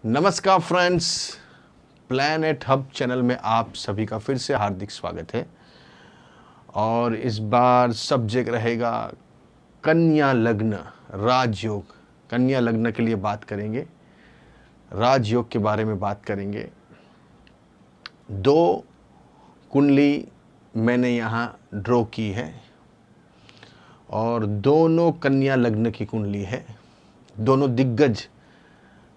नमस्कार friends, planet hub channel में आप सभी का फिर से हार्दिक स्वागत है। और इस बार सब्जेक्ट रहेगा कन्या लग्न राजयोग। कन्या लग्न के लिए बात करेंगे, राजयोग के बारे में बात करेंगे। दो कुंडली मैंने यहाँ ड्रॉ की है और दोनों कन्या लग्न की कुंडली है। दोनों दिग्गज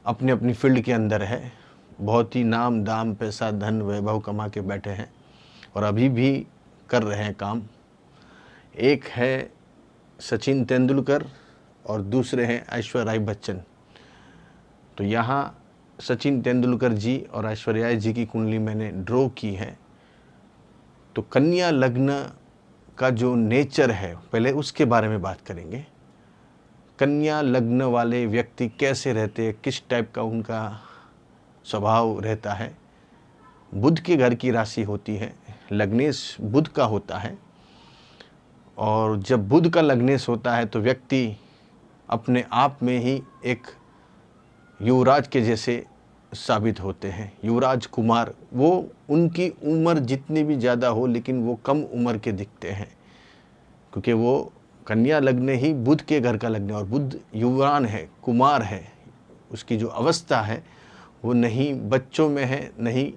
अपनी अपनी फील्ड के अंदर है, बहुत ही नाम दाम पैसा धन वैभव कमा के बैठे हैं और अभी भी कर रहे हैं काम। एक है सचिन तेंदुलकर और दूसरे हैं ऐश्वर्या राय बच्चन। तो यहाँ सचिन तेंदुलकर जी और ऐश्वर्या राय जी की कुंडली मैंने ड्रॉ की है। तो कन्या लग्न का जो नेचर है, पहले उसके बारे में बात करेंगे। कन्या लग्न वाले व्यक्ति कैसे रहते हैं, किस टाइप का उनका स्वभाव रहता है। बुध के घर की राशि होती है, लग्नेश बुध का होता है। और जब बुध का लग्नेश होता है तो व्यक्ति अपने आप में ही एक युवराज के जैसे साबित होते हैं। युवराज कुमार, वो उनकी उम्र जितनी भी ज़्यादा हो लेकिन वो कम उम्र के दिखते हैं, क्योंकि वो कन्या लग्न ही बुध के घर का लग्न है और बुध युवान है, कुमार है। उसकी जो अवस्था है वो नहीं बच्चों में है, नहीं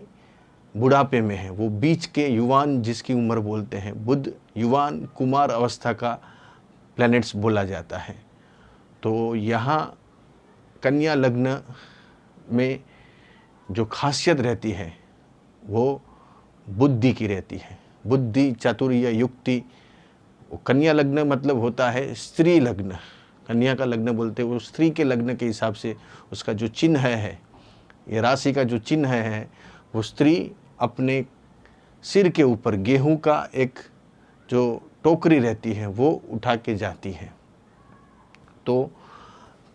बुढ़ापे में है, वो बीच के युवान जिसकी उम्र बोलते हैं। बुध युवान कुमार अवस्था का प्लैनेट्स बोला जाता है। तो यहाँ कन्या लग्न में जो खासियत रहती है वो बुद्धि की रहती है। बुद्धि, चातुर्य, युक्ति। कन्या लग्न मतलब होता है स्त्री लग्न। कन्या का लग्न बोलते हैं, वो स्त्री के लग्न के हिसाब से उसका जो चिन्ह है, ये राशि का जो चिन्ह है, वो स्त्री अपने सिर के ऊपर गेहूं का एक जो टोकरी रहती है वो उठा के जाती है। तो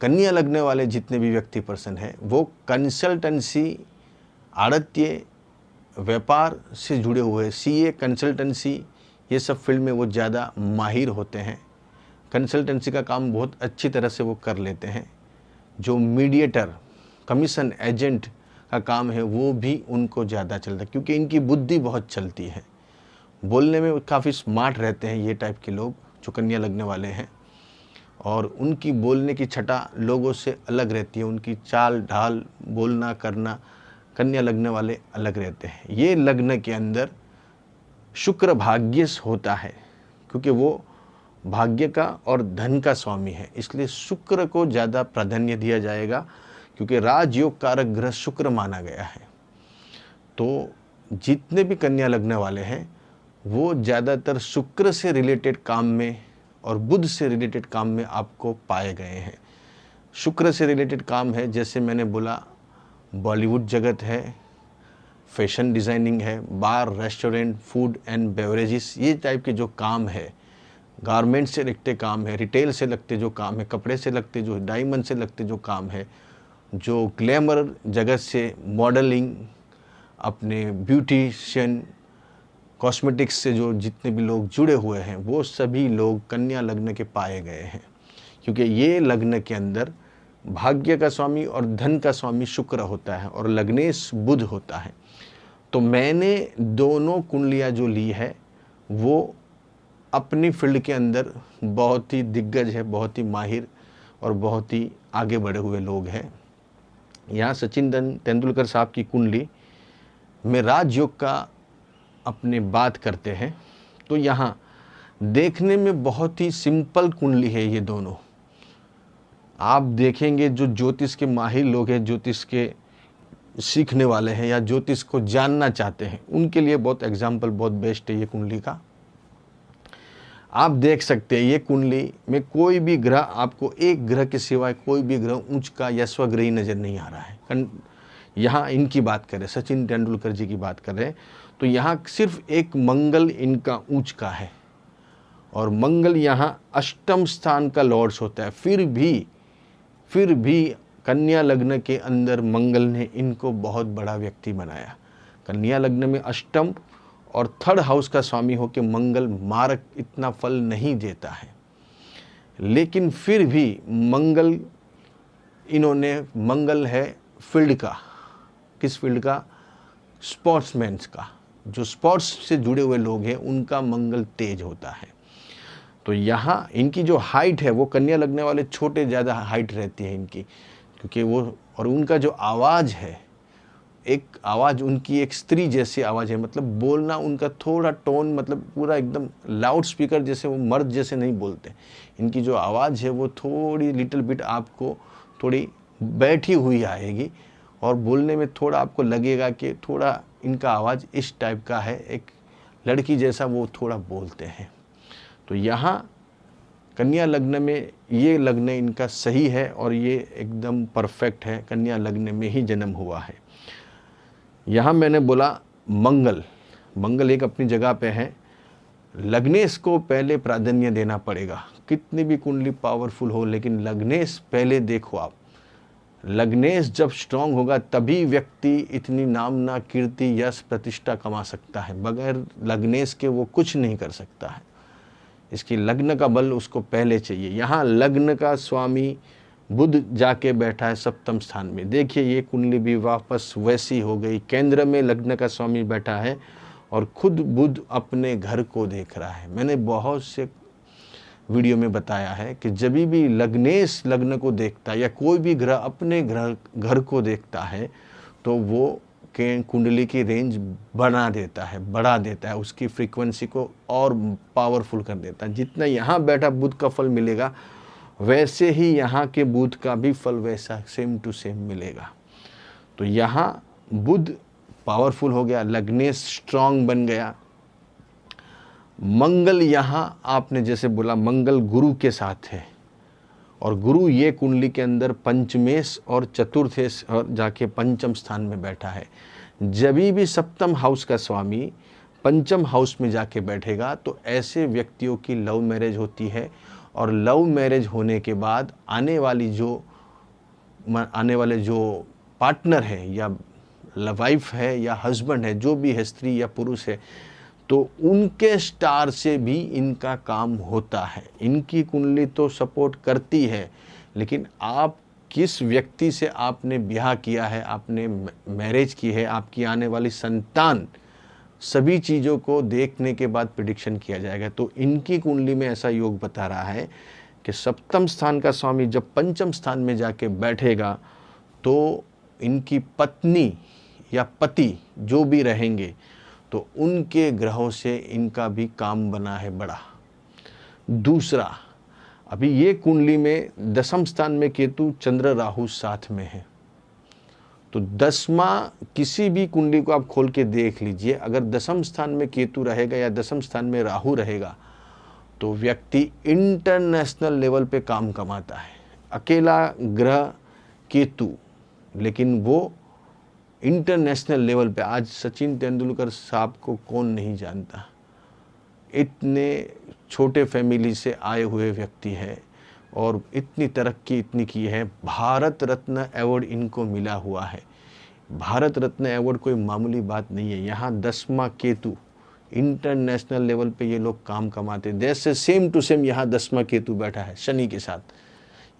कन्या लग्न वाले जितने भी व्यक्ति पर्सन हैं वो कंसल्टेंसी, आड़त्य, व्यापार से जुड़े हुए, सीए, कंसल्टेंसी, ये सब फील्ड में वो ज़्यादा माहिर होते हैं। कंसल्टेंसी का काम बहुत अच्छी तरह से वो कर लेते हैं। जो मीडिएटर, कमीशन एजेंट का काम है वो भी उनको ज़्यादा चलता है, क्योंकि इनकी बुद्धि बहुत चलती है। बोलने में काफ़ी स्मार्ट रहते हैं ये टाइप के लोग जो कन्या लगने वाले हैं। और उनकी बोलने की छटा लोगों से अलग रहती है, उनकी चाल ढाल, बोलना करना कन्या लगने वाले अलग रहते हैं। ये लग्न के अंदर शुक्र भाग्यश होता है, क्योंकि वो भाग्य का और धन का स्वामी है, इसलिए शुक्र को ज़्यादा प्राधान्य दिया जाएगा, क्योंकि राजयोग कारक ग्रह शुक्र माना गया है। तो जितने भी कन्या लग्न वाले हैं वो ज़्यादातर शुक्र से रिलेटेड काम में और बुध से रिलेटेड काम में आपको पाए गए हैं। शुक्र से रिलेटेड काम है, जैसे मैंने बोला, बॉलीवुड जगत है, फैशन डिज़ाइनिंग है, बार, रेस्टोरेंट, फूड एंड बेवरेजेस, ये टाइप के जो काम है, गारमेंट से लगते काम है, रिटेल से लगते जो काम है, कपड़े से लगते जो, डायमंड से लगते जो काम है, जो ग्लैमर जगत से, मॉडलिंग, अपने ब्यूटिशियन, कॉस्मेटिक्स से जो जितने भी लोग जुड़े हुए हैं वो सभी लोग कन्या लग्न के पाए गए हैं, क्योंकि ये लग्न के अंदर भाग्य का स्वामी और धन का स्वामी शुक्र होता है और लग्नेश बुध होता है। तो मैंने दोनों कुंडलियाँ जो ली है वो अपनी फील्ड के अंदर बहुत ही दिग्गज है, बहुत ही माहिर और बहुत ही आगे बढ़े हुए लोग हैं। यहाँ सचिन तेंदुलकर साहब की कुंडली में राजयोग का अपने बात करते हैं तो यहाँ देखने में बहुत ही सिंपल कुंडली है। ये दोनों आप देखेंगे, जो ज्योतिष के माहिर लोग हैं, ज्योतिष के सीखने वाले हैं या ज्योतिष को जानना चाहते हैं, उनके लिए बहुत एग्जाम्पल, बहुत बेस्ट है ये कुंडली का। आप देख सकते हैं ये कुंडली में कोई भी ग्रह, आपको एक ग्रह के सिवाय कोई भी ग्रह ऊंच का या स्वग्रही नज़र नहीं आ रहा है। यहाँ इनकी बात करें, सचिन तेंदुलकर जी की बात कर रहे हैं, तो यहाँ सिर्फ एक मंगल इनका ऊंच का है और मंगल यहाँ अष्टम स्थान का लॉर्ड्स होता है। फिर भी कन्या लग्न के अंदर मंगल ने इनको बहुत बड़ा व्यक्ति बनाया। कन्या लग्न में अष्टम और थर्ड हाउस का स्वामी हो के मंगल मारक इतना फल नहीं देता है, लेकिन फिर भी मंगल है फील्ड का, किस फील्ड का? स्पोर्ट्समैन्स का। जो स्पोर्ट्स से जुड़े हुए लोग हैं उनका मंगल तेज होता है। तो यहाँ इनकी जो हाइट है वो कन्या लगने वाले छोटे ज़्यादा हाइट रहती है इनकी, क्योंकि वो, और उनका जो आवाज़ है, एक आवाज़ उनकी एक स्त्री जैसी आवाज़ है, मतलब बोलना उनका थोड़ा टोन, मतलब पूरा एकदम लाउड स्पीकर जैसे, वो मर्द जैसे नहीं बोलते। इनकी जो आवाज़ है वो थोड़ी लिटिल बिट आपको थोड़ी बैठी हुई आएगी, और बोलने में थोड़ा आपको लगेगा कि थोड़ा इनका आवाज़ इस टाइप का है, एक लड़की जैसा वो थोड़ा बोलते हैं। तो यहाँ कन्या लग्न में ये लग्न इनका सही है और ये एकदम परफेक्ट है, कन्या लग्न में ही जन्म हुआ है। यहाँ मैंने बोला मंगल, मंगल एक अपनी जगह पे है। लग्नेश को पहले प्राधान्य देना पड़ेगा, कितनी भी कुंडली पावरफुल हो, लेकिन लग्नेश पहले देखो आप। लग्नेश जब स्ट्रांग होगा तभी व्यक्ति इतनी नामना, कीर्ति, यश, प्रतिष्ठा कमा सकता है। बगैर लग्नेश के वो कुछ नहीं कर सकता है। इसकी लग्न का बल उसको पहले चाहिए। यहाँ लग्न का स्वामी बुध जाके बैठा है सप्तम स्थान में। देखिए ये कुंडली भी वापस वैसी हो गई, केंद्र में लग्न का स्वामी बैठा है और खुद बुध अपने घर को देख रहा है। मैंने बहुत से वीडियो में बताया है कि जब भी लग्नेश लग्न को देखता है या कोई भी ग्रह अपने घर को देखता है तो वो कुंडली की रेंज बढ़ा देता है, उसकी फ्रीक्वेंसी को और पावरफुल कर देता है। जितना यहाँ बैठा बुध का फल मिलेगा, वैसे ही यहाँ के बुध का भी फल वैसा सेम टू सेम मिलेगा। तो यहाँ बुध पावरफुल हो गया, लग्नेश स्ट्रांग बन गया। मंगल यहाँ आपने जैसे बोला, मंगल गुरु के साथ है, और गुरु ये कुंडली के अंदर पंचमेश और चतुर्थेश और जाके पंचम स्थान में बैठा है। जब भी सप्तम हाउस का स्वामी पंचम हाउस में जाके बैठेगा तो ऐसे व्यक्तियों की लव मैरिज होती है, और लव मैरिज होने के बाद आने वाले जो पार्टनर है, या वाइफ है या हस्बैंड है, जो भी है, स्त्री या पुरुष है, तो उनके स्टार से भी इनका काम होता है। इनकी कुंडली तो सपोर्ट करती है, लेकिन आप किस व्यक्ति से आपने ब्याह किया है, आपने मैरिज की है, आपकी आने वाली संतान, सभी चीज़ों को देखने के बाद प्रेडिक्शन किया जाएगा। तो इनकी कुंडली में ऐसा योग बता रहा है कि सप्तम स्थान का स्वामी जब पंचम स्थान में जाके बैठेगा तो इनकी पत्नी या पति जो भी रहेंगे तो उनके ग्रहों से इनका भी काम बना है बड़ा। दूसरा, अभी ये कुंडली में दसम स्थान में केतु, चंद्र, राहु साथ में है। तो दसवां, किसी भी कुंडली को आप खोल के देख लीजिए, अगर दसम स्थान में केतु रहेगा या दसम स्थान में राहु रहेगा तो व्यक्ति इंटरनेशनल लेवल पे काम कमाता है। अकेला ग्रह केतु, लेकिन वो इंटरनेशनल लेवल पे, आज सचिन तेंदुलकर साहब को कौन नहीं जानता, इतने छोटे फैमिली से आए हुए व्यक्ति है और इतनी तरक्की इतनी की है। भारत रत्न अवार्ड इनको मिला हुआ है। भारत रत्न अवार्ड कोई मामूली बात नहीं है। यहाँ 10वां केतु, इंटरनेशनल लेवल पे ये लोग काम कमाते। जैसे सेम टू सेम यहाँ 10वां केतु बैठा है शनि के साथ।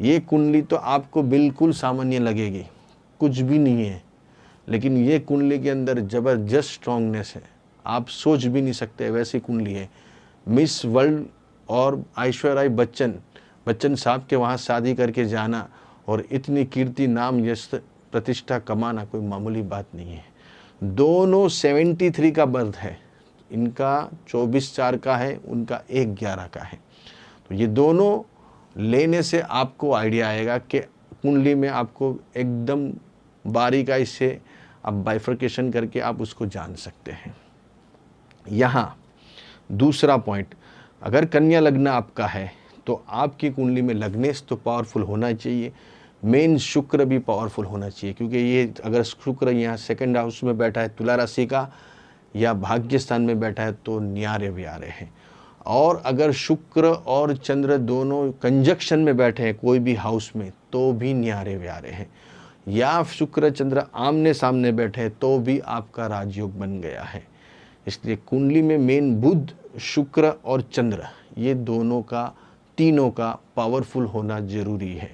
ये कुंडली तो आपको बिल्कुल सामान्य लगेगी, कुछ भी नहीं है, लेकिन ये कुंडली के अंदर ज़बरदस्त स्ट्रांगनेस है, आप सोच भी नहीं सकते वैसी कुंडली है। मिस वर्ल्ड और ऐश्वर्या राय बच्चन साहब के वहाँ शादी करके जाना और इतनी कीर्ति, नाम, यश, प्रतिष्ठा कमाना कोई मामूली बात नहीं है। दोनों 73 का बर्थ है, इनका 24/4 का है, उनका 1/11 का है। तो ये दोनों लेने से आपको आइडिया आएगा कि कुंडली में आपको एकदम बारीकाई से आप बाइफर्केशन करके आप उसको जान सकते हैं। यहाँ दूसरा पॉइंट, अगर कन्या लग्न आपका है तो आपकी कुंडली में लग्नेश तो पावरफुल होना चाहिए, मेन शुक्र भी पावरफुल होना चाहिए, क्योंकि ये अगर शुक्र यहाँ सेकंड हाउस में बैठा है तुला राशि का या भाग्य स्थान में बैठा है तो न्यारे व्यारे हैं। और अगर शुक्र और चंद्र दोनों कंजक्शन में बैठे हैं कोई भी हाउस में तो भी न्यारे व्यारे हैं, या शुक्र चंद्र आमने सामने बैठे तो भी आपका राजयोग बन गया है। इसलिए कुंडली में मेन बुध, शुक्र और चंद्र, ये दोनों का, तीनों का पावरफुल होना जरूरी है।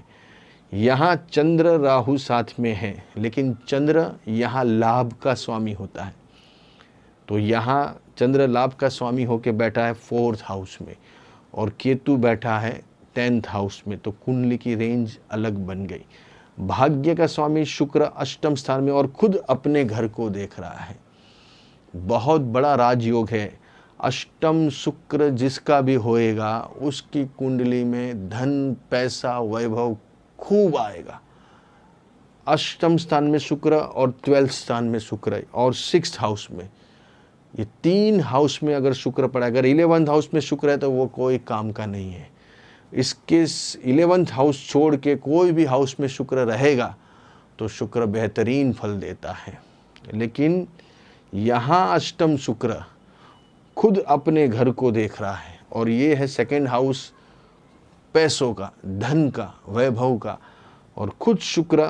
यहाँ चंद्र राहु साथ में है, लेकिन चंद्र यहाँ लाभ का स्वामी होता है। तो यहाँ चंद्र लाभ का स्वामी होके बैठा है 4th हाउस में और केतु बैठा है 10th हाउस में। तो कुंडली की रेंज अलग बन गई। भाग्य का स्वामी शुक्र अष्टम स्थान में और खुद अपने घर को देख रहा है। बहुत बड़ा राजयोग है। अष्टम शुक्र जिसका भी होएगा उसकी कुंडली में धन, पैसा, वैभव खूब आएगा। अष्टम स्थान में शुक्र और 12th स्थान में शुक्र और 6th हाउस में, ये 3 हाउस में अगर शुक्र पड़ा, अगर 11th हाउस में शुक्र है तो वो कोई काम का नहीं है। इसके 11th हाउस छोड़ के कोई भी हाउस में शुक्र रहेगा तो शुक्र बेहतरीन फल देता है। लेकिन यहाँ अष्टम शुक्र खुद अपने घर को देख रहा है और ये है 2nd हाउस पैसों का, धन का, वैभव का, और खुद शुक्र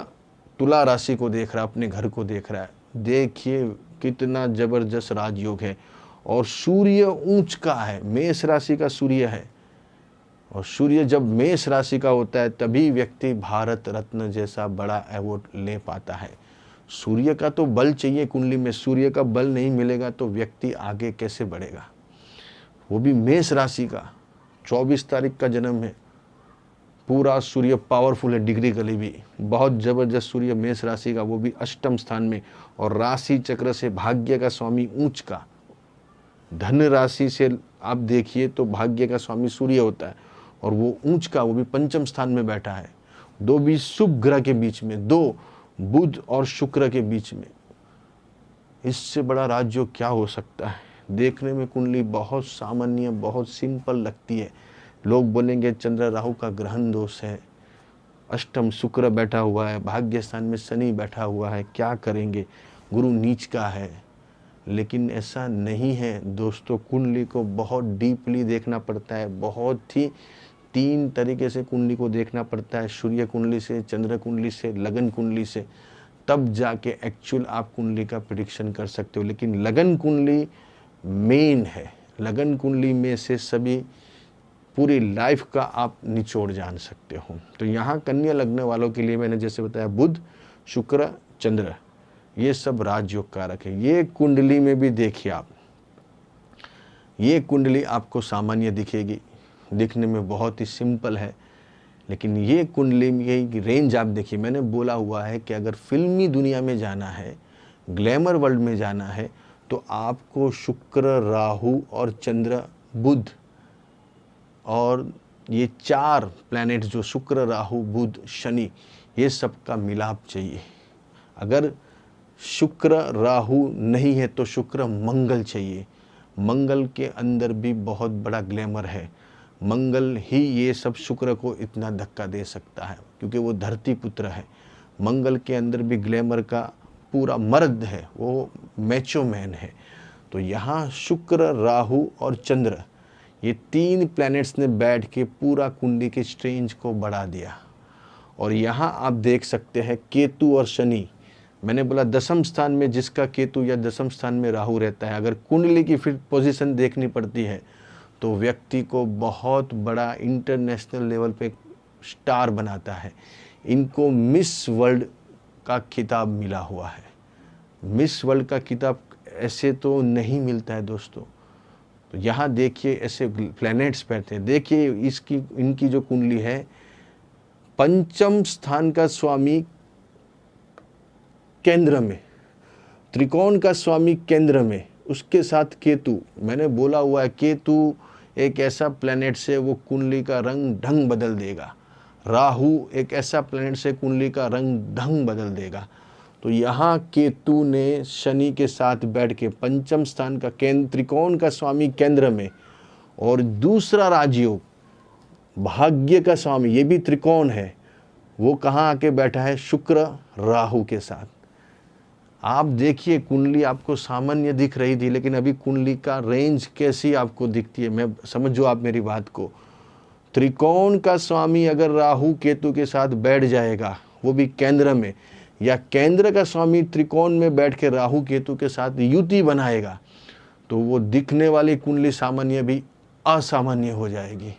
तुला राशि को देख रहा है, अपने घर को देख रहा है। देखिए कितना जबरदस्त राजयोग है। और सूर्य ऊंच का है, मेष राशि का सूर्य है, और सूर्य जब मेष राशि का होता है तभी व्यक्ति भारत रत्न जैसा बड़ा अवार्ड ले पाता है। सूर्य का तो बल चाहिए कुंडली में, सूर्य का बल नहीं मिलेगा तो व्यक्ति आगे कैसे बढ़ेगा। वो भी मेष राशि का, 24 तारीख का जन्म है, पूरा सूर्य पावरफुल है, डिग्रिकली भी बहुत जबरदस्त सूर्य मेष राशि का, वो भी अष्टम स्थान में, और राशि चक्र से भाग्य का स्वामी ऊंच का। धन राशि से आप देखिए तो भाग्य का स्वामी सूर्य होता है और वो ऊंच का, वो भी 5म स्थान में बैठा है। 2 भी शुभ ग्रह के बीच में, 2 बुध और शुक्र के बीच में। इससे बड़ा राजयोग क्या हो सकता है। देखने में कुंडली बहुत सामान्य, बहुत सिंपल लगती है। लोग बोलेंगे चंद्र राहु का ग्रहण दोष है, अष्टम शुक्र बैठा हुआ है, भाग्य स्थान में शनि बैठा हुआ है, क्या करेंगे, गुरु नीच का है। लेकिन ऐसा नहीं है दोस्तों। कुंडली को बहुत डीपली देखना पड़ता है, बहुत ही 3 तरीके से कुंडली को देखना पड़ता है, सूर्य कुंडली से, चंद्र कुंडली से, लगन कुंडली से, तब जाके एक्चुअल आप कुंडली का प्रेडिक्शन कर सकते हो। लेकिन लगन कुंडली मेन है, लगन कुंडली में से सभी पूरी लाइफ का आप निचोड़ जान सकते हो। तो यहाँ कन्या लग्न वालों के लिए मैंने जैसे बताया बुध, शुक्र, चंद्र, ये सब राजयोग कारक है। ये कुंडली में भी देखिए आप, ये कुंडली आपको सामान्य दिखेगी, दिखने में बहुत ही सिंपल है, लेकिन ये कुंडली में की रेंज आप देखिए। मैंने बोला हुआ है कि अगर फिल्मी दुनिया में जाना है, ग्लैमर वर्ल्ड में जाना है, तो आपको शुक्र, राहु और चंद्र, बुध और ये 4 प्लैनेट जो शुक्र, राहु, बुध, शनि, ये सब का मिलाप चाहिए। अगर शुक्र राहु नहीं है तो शुक्र मंगल चाहिए। मंगल के अंदर भी बहुत बड़ा ग्लैमर है। मंगल ही ये सब शुक्र को इतना धक्का दे सकता है क्योंकि वो धरती पुत्र है। मंगल के अंदर भी ग्लैमर का पूरा मर्द है, वो मैचो मैन है। तो यहाँ शुक्र, राहु और चंद्र, ये 3 प्लैनेट्स ने बैठ के पूरा कुंडली के स्ट्रेंज को बढ़ा दिया। और यहाँ आप देख सकते हैं केतु और शनि। मैंने बोला 10म स्थान में जिसका केतु या 10म स्थान में राहु रहता है, अगर कुंडली की फिर पोजीशन देखनी पड़ती है तो व्यक्ति को बहुत बड़ा इंटरनेशनल लेवल पे स्टार बनाता है। इनको मिस वर्ल्ड का खिताब मिला हुआ है। मिस वर्ल्ड का खिताब ऐसे तो नहीं मिलता है दोस्तों। तो यहाँ देखिए ऐसे प्लैनेट्स बैठते हैं। देखिए इसकी इनकी जो कुंडली है, 5म स्थान का स्वामी केंद्र में, त्रिकोण का स्वामी केंद्र में, उसके साथ केतु। मैंने बोला हुआ है केतु एक ऐसा प्लैनेट से वो कुंडली का रंग ढंग बदल देगा। राहु एक ऐसा प्लैनेट से कुंडली का रंग ढंग बदल देगा। तो यहाँ केतु ने शनि के साथ बैठ के 5म स्थान का केंद्र, त्रिकोण का स्वामी केंद्र में, और दूसरा राजयोग भाग्य का स्वामी, ये भी त्रिकोण है, वो कहाँ आके बैठा है, शुक्र राहु के साथ। आप देखिए कुंडली आपको सामान्य दिख रही थी, लेकिन अभी कुंडली का रेंज कैसी आपको दिखती है, मैं समझो आप मेरी बात को। त्रिकोण का स्वामी अगर राहु केतु के साथ बैठ जाएगा, वो भी केंद्र में, या केंद्र का स्वामी त्रिकोण में बैठ के राहु केतु के साथ युति बनाएगा, तो वो दिखने वाली कुंडली सामान्य भी असामान्य हो जाएगी।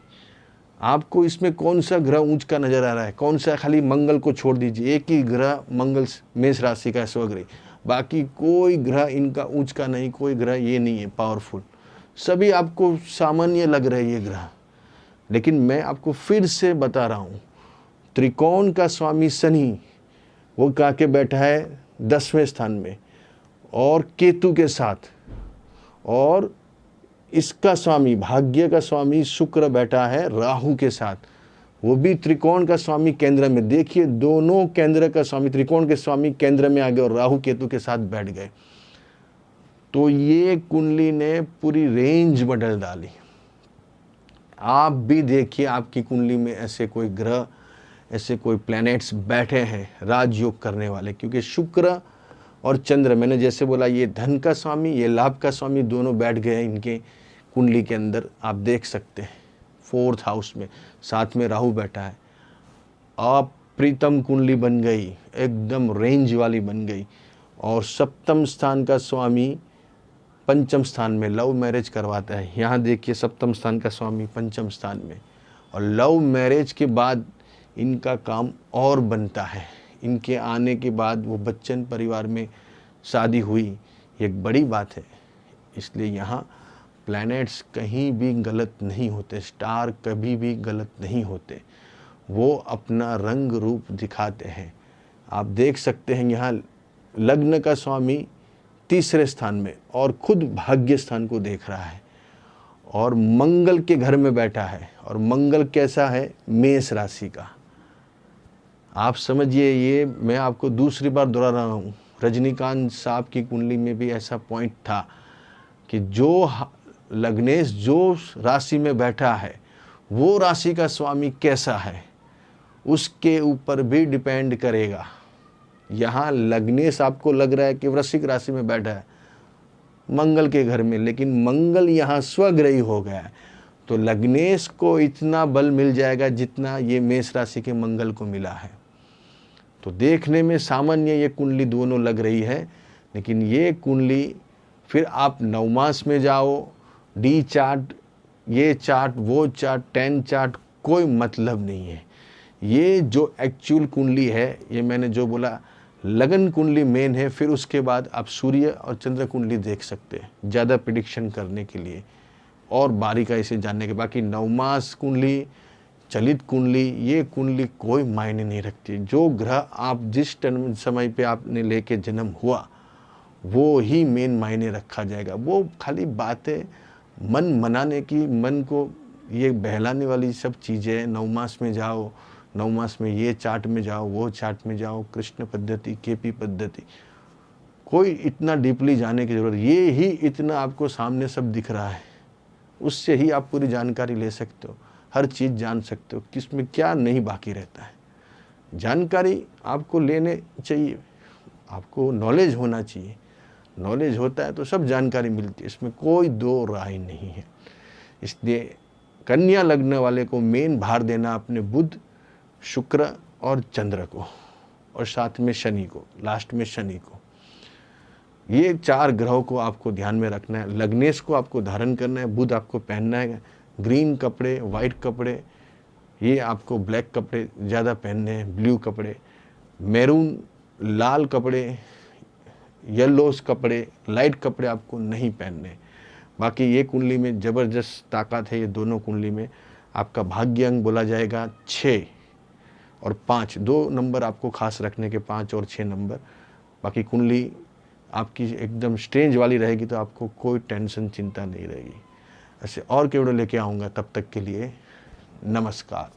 आपको इसमें कौन सा ग्रह ऊंच का नजर आ रहा है, कौन सा, खाली मंगल को छोड़ दीजिए, एक ही ग्रह मंगल मेष राशि का स्वग्रह, बाकी कोई ग्रह इनका ऊंच का नहीं, कोई ग्रह ये नहीं है पावरफुल, सभी आपको सामान्य लग रहे हैं ये ग्रह। लेकिन मैं आपको फिर से बता रहा हूँ, त्रिकोण का स्वामी शनि वो कहा के बैठा है 10वें स्थान में और केतु के साथ, और इसका स्वामी भाग्य का स्वामी शुक्र बैठा है राहु के साथ, वो भी त्रिकोण का स्वामी केंद्र में। देखिए दोनों केंद्र का स्वामी, त्रिकोण के स्वामी केंद्र में आ गए और राहु केतु के साथ बैठ गए। तो ये कुंडली ने पूरी रेंज बदल डाली। आप भी देखिए आपकी कुंडली में ऐसे कोई ग्रह, ऐसे कोई प्लैनेट्स बैठे हैं राजयोग करने वाले, क्योंकि शुक्र और चंद्र, मैंने जैसे बोला ये धन का स्वामी, ये लाभ का स्वामी, दोनों बैठ गए इनके कुंडली के अंदर। आप देख सकते हैं 4th हाउस में, साथ में राहु बैठा है। अप्रीतम कुंडली बन गई, एकदम रेंज वाली बन गई। और 7th स्थान का स्वामी 5th स्थान में लव मैरिज करवाता है। यहाँ देखिए 7th स्थान का स्वामी 5th स्थान में, और लव मैरिज के बाद इनका काम और बनता है। इनके आने के बाद वो बच्चन परिवार में शादी हुई, ये एक बड़ी बात है। इसलिए यहाँ प्लैनेट्स कहीं भी गलत नहीं होते, स्टार कभी भी गलत नहीं होते, वो अपना रंग रूप दिखाते हैं। आप देख सकते हैं यहाँ लग्न का स्वामी 3रे स्थान में और खुद भाग्य स्थान को देख रहा है, और मंगल के घर में बैठा है। और मंगल कैसा है, मेष राशि का। आप समझिए, ये मैं आपको दूसरी बार दोहरा रहा हूँ, रजनीकांत साहब की कुंडली में भी ऐसा पॉइंट था कि जो लग्नेश जो राशि में बैठा है वो राशि का स्वामी कैसा है उसके ऊपर भी डिपेंड करेगा। यहाँ लग्नेश आपको लग रहा है कि वृश्चिक राशि में बैठा है मंगल के घर में, लेकिन मंगल यहाँ स्वग्रही हो गया है, तो लग्नेश को इतना बल मिल जाएगा जितना ये मेष राशि के मंगल को मिला है। तो देखने में सामान्य ये कुंडली दोनों लग रही है, लेकिन ये कुंडली फिर आप नवमास में जाओ, डी चार्ट, ये चार्ट, वो चार्ट, 10 चार्ट, कोई मतलब नहीं है। ये जो एक्चुअल कुंडली है, ये मैंने जो बोला लगन कुंडली मेन है, फिर उसके बाद आप सूर्य और चंद्र कुंडली देख सकते हैं ज़्यादा प्रिडिक्शन करने के लिए और बारीकाई से जानने के। बाकी नवमास कुंडली, चलित कुंडली, ये कुंडली कोई मायने नहीं रखती। जो ग्रह आप जिस समय पे आपने लेके जन्म हुआ वो ही मेन मायने रखा जाएगा। वो खाली बातें मन मनाने की, मन को ये बहलाने वाली सब चीज़ें। नवमास में जाओ, नवमास में ये चार्ट में जाओ, वो चार्ट में जाओ, कृष्ण पद्धति, केपी पद्धति, कोई इतना डीपली जाने की ज़रूरत, ये ही इतना आपको सामने सब दिख रहा है, उससे ही आप पूरी जानकारी ले सकते हो, हर चीज़ जान सकते हो, किसमें क्या नहीं बाकी रहता है। जानकारी आपको लेने चाहिए, आपको नॉलेज होना चाहिए। नॉलेज होता है तो सब जानकारी मिलती है, इसमें कोई दो राय नहीं है। इसलिए कन्या लग्न वाले को मेन भार देना अपने बुध, शुक्र और चंद्र को, और साथ में शनि को, लास्ट में शनि को। ये 4 ग्रहों को आपको ध्यान में रखना है। लग्नेश को आपको धारण करना है, बुध आपको पहनना है ग्रीन कपड़े, वाइट कपड़े, ये आपको ब्लैक कपड़े ज़्यादा पहनने हैं, ब्लू कपड़े, मैरून, लाल कपड़े, येलोस कपड़े, लाइट कपड़े आपको नहीं पहनने। बाकी ये कुंडली में ज़बरदस्त ताकत है। ये दोनों कुंडली में आपका भाग्य अंक बोला जाएगा 6 और 5, 2 नंबर आपको खास रखने के, 5 और 6 नंबर। बाकी कुंडली आपकी एकदम स्ट्रेंज वाली रहेगी तो आपको कोई टेंशन, चिंता नहीं रहेगी। ऐसे और के वीडियो लेके आऊँगा, तब तक के लिए नमस्कार।